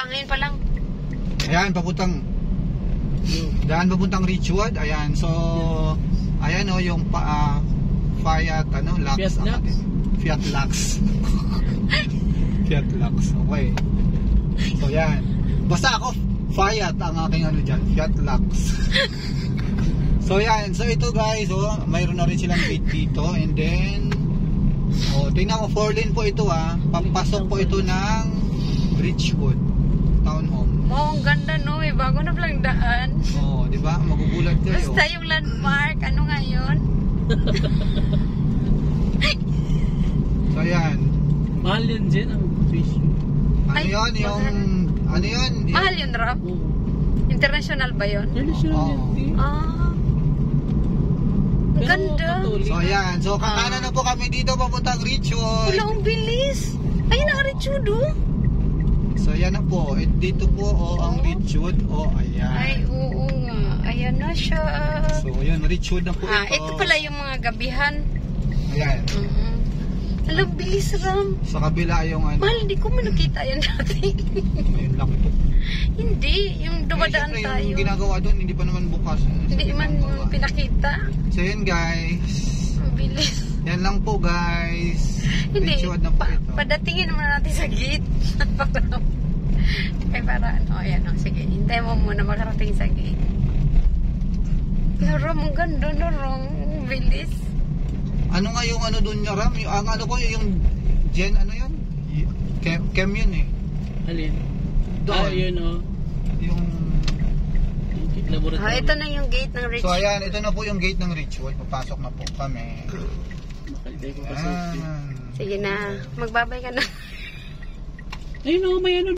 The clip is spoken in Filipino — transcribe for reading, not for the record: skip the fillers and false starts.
Ngayon pa lang. Ayan, papuntang Richwood. Ayan, so ayan o yung Fiat Lux. Fiat Lux. Fiat Lux. Okay. So yan. Basta ako Fiat ang aking dyan, Fiat Lux. So yan, so ito guys, mayroon na rin silang gate dito, and then tingnan mo, 4 lane po ito papasok po ito ng Richwood Town Home. Ang ganda no, bago na palang daan. Di ba? Magugulat kayo. Basta yung landmark, ano nga yun? So yan. Mahal yun dyan ang fish. Mahal yun, Rob? International ba yun? International yun. Ang ganda. So ayan, so kakanan na po kami dito papuntang Richwood. Wala, ang bilis. Ayun ang Richwood So yan na po, dito po ang Richwood. Ayan. Ay, oo nga. Ayan na siya. So ayan, Richwood na po ito. Ito pala yung mga gabihan. Ayan. Alam, bilis, Ram. Sa kabila yung Mahal, hindi ko man nakita yan dati. Ayun lang ito. Hindi, yung dumadaan tayo. Yung ginagawa doon, hindi pa naman bukas. Hindi man pinakita. So yan guys. Ang bilis. Yan lang po guys. Hindi, Richwood na po ito. padatingin muna natin sa gate. Ayan sige. Hintayin mo muna makarating sa gate. Ram, ang ganda na, Ram. Ang bilis. Ano nga yung doon niya, Ram? Yung Gen, yun? Chem yun eh. Alin? Doon. Yun Yung laboratory. Ito na yung gate ng Richwood. So ayan, ito na po yung gate ng Richwood. Papasok na po kami. Makaliday ko kasi. Sige na, magbabay ka na. Ayun may